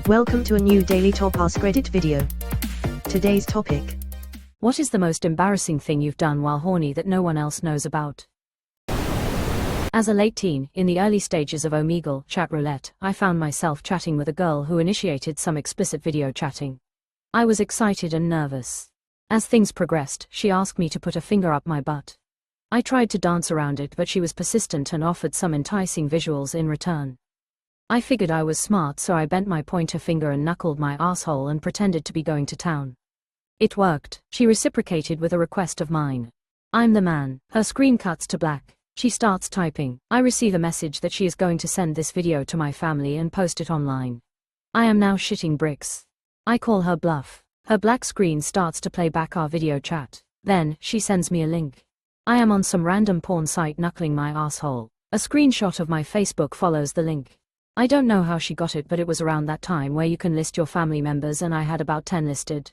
Welcome to a new daily top AskReddit video. Today's topic. What is the most embarrassing thing you've done while horny that no one else knows about? As a late teen, in the early stages of Omegle chat roulette, I found myself chatting with a girl who initiated some explicit video chatting. I was excited and nervous. As things progressed, she asked me to put a finger up my butt. I tried to dance around it, but she was persistent and offered some enticing visuals in return. I figured I was smart, so I bent my pointer finger and knuckled my asshole and pretended to be going to town. It worked. She reciprocated with a request of mine. I'm the man. Her screen cuts to black. She starts typing. I receive a message that she is going to send this video to my family and post it online. I am now shitting bricks. I call her bluff. Her black screen starts to play back our video chat. Then, she sends me a link. I am on some random porn site knuckling my asshole. A screenshot of my Facebook follows the link. I don't know how she got it, but it was around that time where you can list your family members, and I had about 10 listed.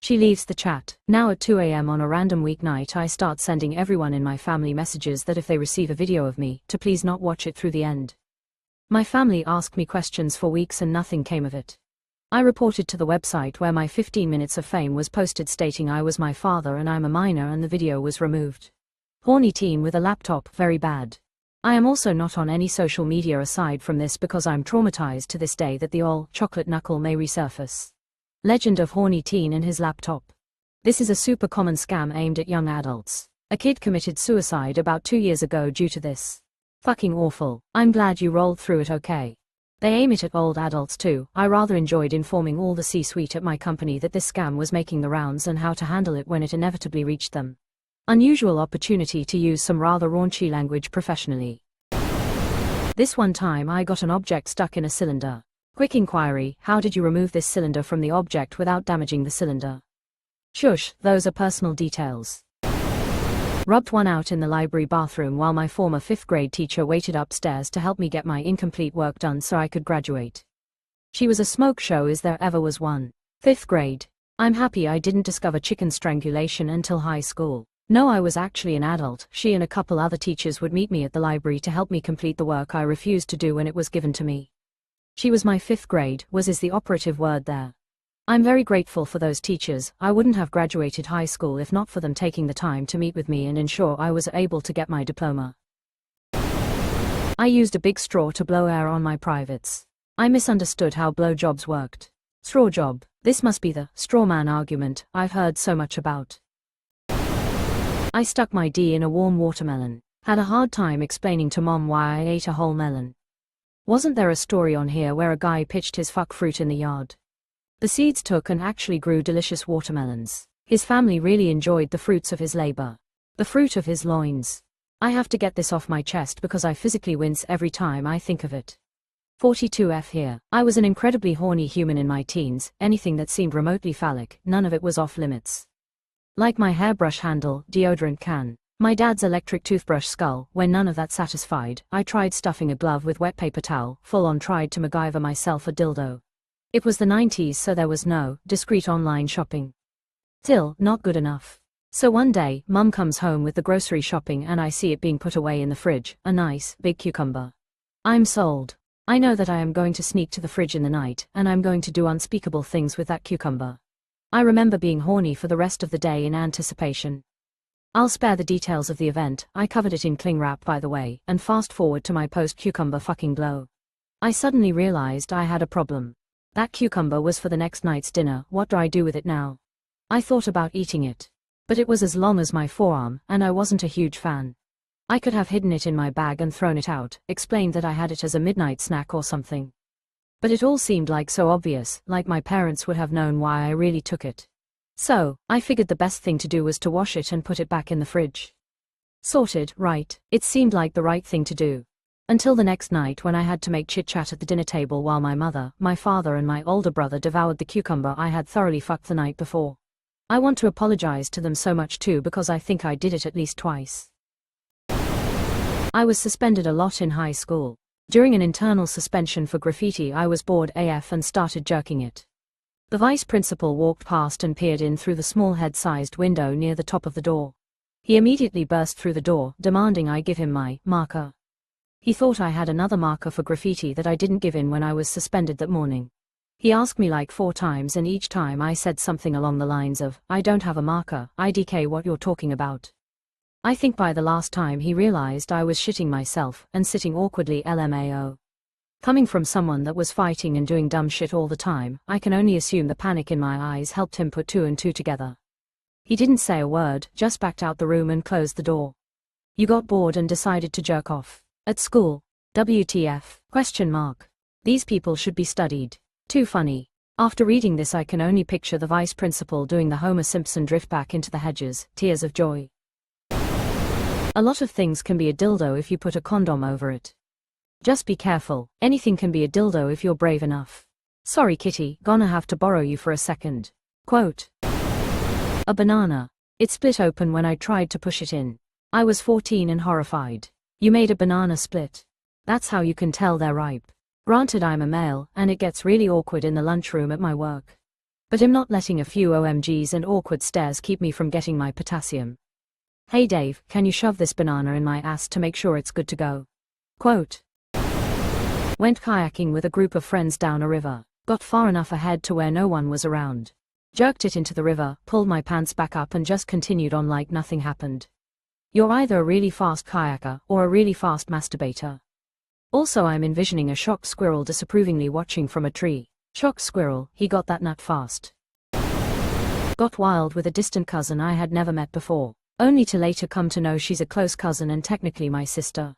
She leaves the chat. Now at 2 a.m. on a random weeknight, I start sending everyone in my family messages that if they receive a video of me, to please not watch it through the end. My family asked me questions for weeks and nothing came of it. I reported to the website where my 15 minutes of fame was posted stating I was my father and I'm a minor, and the video was removed. Horny teen with a laptop, very bad. I am also not on any social media aside from this because I'm traumatized to this day that the ol' chocolate knuckle may resurface. Legend of horny teen and his laptop. This is a super common scam aimed at young adults. A kid committed suicide about 2 years ago due to this. Fucking awful. I'm glad you rolled through it okay. They aim it at old adults too. I rather enjoyed informing all the C-suite at my company that this scam was making the rounds and how to handle it when it inevitably reached them. Unusual opportunity to use some rather raunchy language professionally. This one time I got an object stuck in a cylinder. Quick inquiry: how did you remove this cylinder from the object without damaging the cylinder? Shush, those are personal details. Rubbed one out in the library bathroom while my former 5th grade teacher waited upstairs to help me get my incomplete work done so I could graduate. She was a smoke show as there ever was one. 5th grade. I'm happy I didn't discover chicken strangulation until high school. No, I was actually an adult. She and a couple other teachers would meet me at the library to help me complete the work I refused to do when it was given to me. She was my 5th grade, is the operative word there. I'm very grateful for those teachers. I wouldn't have graduated high school if not for them taking the time to meet with me and ensure I was able to get my diploma. I used a big straw to blow air on my privates. I misunderstood how blowjobs worked. Straw job. This must be the straw man argument I've heard so much about. I stuck my D in a warm watermelon. Had a hard time explaining to mom why I ate a whole melon. Wasn't there a story on here where a guy pitched his fuck fruit in the yard? The seeds took and actually grew delicious watermelons. His family really enjoyed the fruits of his labor. The fruit of his loins. I have to get this off my chest because I physically wince every time I think of it. 42F here. I was an incredibly horny human in my teens. Anything that seemed remotely phallic, none of it was off limits. Like my hairbrush handle, deodorant can, my dad's electric toothbrush skull. When none of that satisfied, I tried stuffing a glove with wet paper towel, full on tried to MacGyver myself a dildo. It was the 90s, so there was no discreet online shopping. Still, not good enough. So one day, mum comes home with the grocery shopping and I see it being put away in the fridge, a nice, big cucumber. I'm sold. I know that I am going to sneak to the fridge in the night, and I'm going to do unspeakable things with that cucumber. I remember being horny for the rest of the day in anticipation. I'll spare the details of the event. I covered it in cling wrap, by the way, and fast forward to my post-cucumber fucking blow. I suddenly realized I had a problem. That cucumber was for the next night's dinner. What do I do with it now? I thought about eating it. But it was as long as my forearm, and I wasn't a huge fan. I could have hidden it in my bag and thrown it out, explained that I had it as a midnight snack or something. But it all seemed like so obvious, like my parents would have known why I really took it. So, I figured the best thing to do was to wash it and put it back in the fridge. Sorted, right? It seemed like the right thing to do. Until the next night when I had to make chit-chat at the dinner table while my mother, my father and my older brother devoured the cucumber I had thoroughly fucked the night before. I want to apologize to them so much too because I think I did it at least twice. I was suspended a lot in high school. During an internal suspension for graffiti, I was bored AF and started jerking it. The vice principal walked past and peered in through the small head-sized window near the top of the door. He immediately burst through the door, demanding I give him my marker. He thought I had another marker for graffiti that I didn't give in when I was suspended that morning. He asked me like 4 times and each time I said something along the lines of, I don't have a marker, IDK what you're talking about. I think by the last time he realized I was shitting myself and sitting awkwardly LMAO. Coming from someone that was fighting and doing dumb shit all the time, I can only assume the panic in my eyes helped him put 2 and 2 together. He didn't say a word, just backed out the room and closed the door. You got bored and decided to jerk off. At school. WTF? Question mark. These people should be studied. Too funny. After reading this I can only picture the vice principal doing the Homer Simpson drift back into the hedges, tears of joy. A lot of things can be a dildo if you put a condom over it. Just be careful, anything can be a dildo if you're brave enough. Sorry kitty, gonna have to borrow you for a second. Quote. A banana. It split open when I tried to push it in. I was 14 and horrified. You made a banana split. That's how you can tell they're ripe. Granted I'm a male, and it gets really awkward in the lunchroom at my work. But I'm not letting a few OMGs and awkward stares keep me from getting my potassium. Hey Dave, can you shove this banana in my ass to make sure it's good to go? Quote. Went kayaking with a group of friends down a river. Got far enough ahead to where no one was around. Jerked it into the river, pulled my pants back up and just continued on like nothing happened. You're either a really fast kayaker or a really fast masturbator. Also I'm envisioning a shocked squirrel disapprovingly watching from a tree. Shocked squirrel, he got that nut fast. Got wild with a distant cousin I had never met before. Only to later come to know she's a close cousin and technically my sister.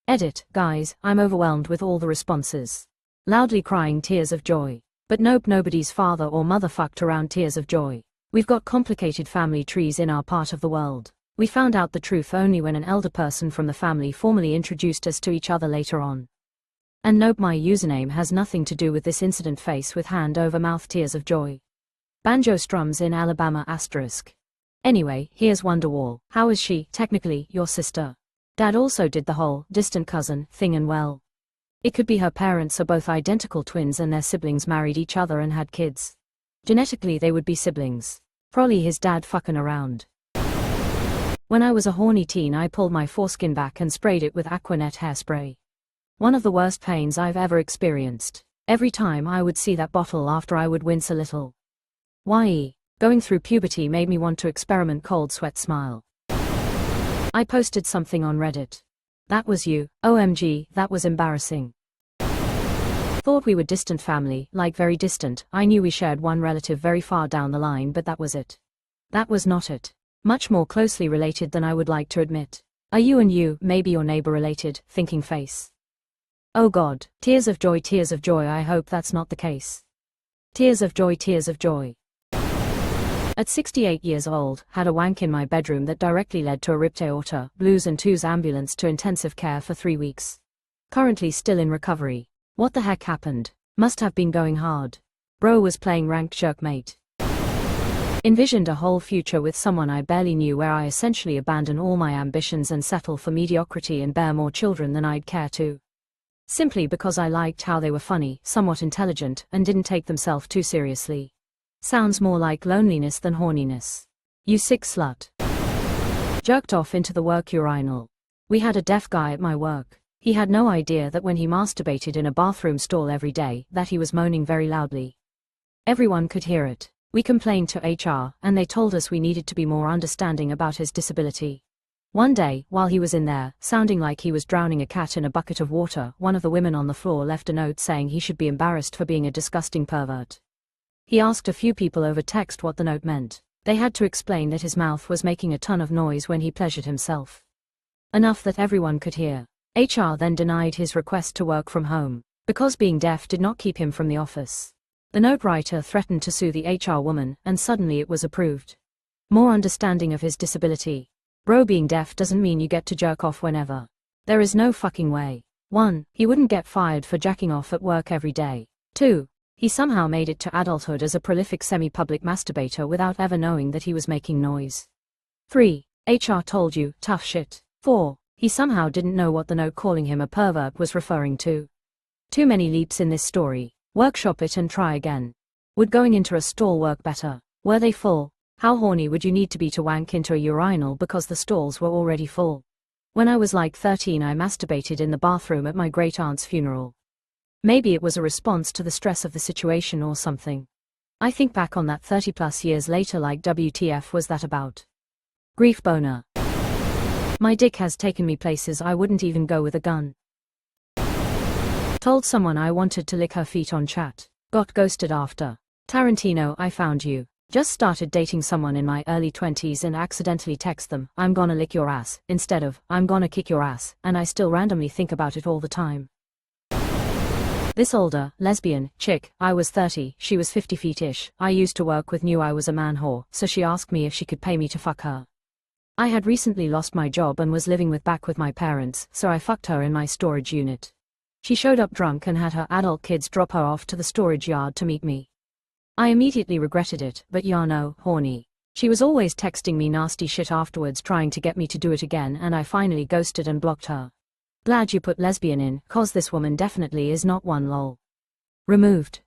Edit, guys, I'm overwhelmed with all the responses. Loudly crying tears of joy. But nope, nobody's father or mother fucked around tears of joy. We've got complicated family trees in our part of the world. We found out the truth only when an elder person from the family formally introduced us to each other later on. And nope, my username has nothing to do with this incident. Face with hand over mouth tears of joy. Banjo strums in Alabama asterisk. Anyway, here's Wonderwall. How is she, technically, your sister? Dad also did the whole distant cousin thing and well. It could be her parents are both identical twins and their siblings married each other and had kids. Genetically they would be siblings. Probably his dad fucking around. When I was a horny teen I pulled my foreskin back and sprayed it with Aquanet hairspray. One of the worst pains I've ever experienced. Every time I would see that bottle after I would wince a little. Why? Going through puberty made me want to experiment cold sweat smile. I posted something on Reddit. That was you, OMG, that was embarrassing. Thought we were distant family, like very distant. I knew we shared one relative very far down the line, but that was it. That was not it. Much more closely related than I would like to admit. Are you and you, maybe your neighbor related, thinking face? Oh god, tears of joy, I hope that's not the case. Tears of joy, tears of joy. At 68 years old, had a wank in my bedroom that directly led to a ripped aorta, blues and twos ambulance to intensive care for 3 weeks. Currently still in recovery. What the heck happened? Must have been going hard. Bro was playing ranked jerkmate. Envisioned a whole future with someone I barely knew where I essentially abandon all my ambitions and settle for mediocrity and bear more children than I'd care to. Simply because I liked how they were funny, somewhat intelligent, and didn't take themselves too seriously. Sounds more like loneliness than horniness. You sick slut. Jerked off into the work urinal. We had a deaf guy at my work. He had no idea that when he masturbated in a bathroom stall every day, that he was moaning very loudly. Everyone could hear it. We complained to HR, and they told us we needed to be more understanding about his disability. One day, while he was in there, sounding like he was drowning a cat in a bucket of water, one of the women on the floor left a note saying he should be embarrassed for being a disgusting pervert. He asked a few people over text what the note meant. They had to explain that his mouth was making a ton of noise when he pleasured himself. Enough that everyone could hear. HR then denied his request to work from home, because being deaf did not keep him from the office. The note writer threatened to sue the HR woman, and suddenly it was approved. More understanding of his disability. Bro, being deaf doesn't mean you get to jerk off whenever. There is no fucking way. 1. He wouldn't get fired for jacking off at work every day. 2. He somehow made it to adulthood as a prolific semi-public masturbator without ever knowing that he was making noise. 3. HR told you, tough shit. 4. He somehow didn't know what the note calling him a pervert was referring to. Too many leaps in this story. Workshop it and try again. Would going into a stall work better? Were they full? How horny would you need to be to wank into a urinal because the stalls were already full? When I was like 13 I masturbated in the bathroom at my great-aunt's funeral. Maybe it was a response to the stress of the situation or something. I think back on that 30 plus years later like WTF was that about? Grief boner. My dick has taken me places I wouldn't even go with a gun. Told someone I wanted to lick her feet on chat. Got ghosted after. Tarantino, I found you. Just started dating someone in my early 20s and accidentally text them, I'm gonna lick your ass, instead of, I'm gonna kick your ass, and I still randomly think about it all the time. This older, lesbian, chick, I was 30, she was 50 feet-ish, I used to work with, knew I was a man whore, so she asked me if she could pay me to fuck her. I had recently lost my job and was living back with my parents, so I fucked her in my storage unit. She showed up drunk and had her adult kids drop her off to the storage yard to meet me. I immediately regretted it, but yeah no, horny. She was always texting me nasty shit afterwards trying to get me to do it again and I finally ghosted and blocked her. Glad you put lesbian in, cause this woman definitely is not one lol. Removed.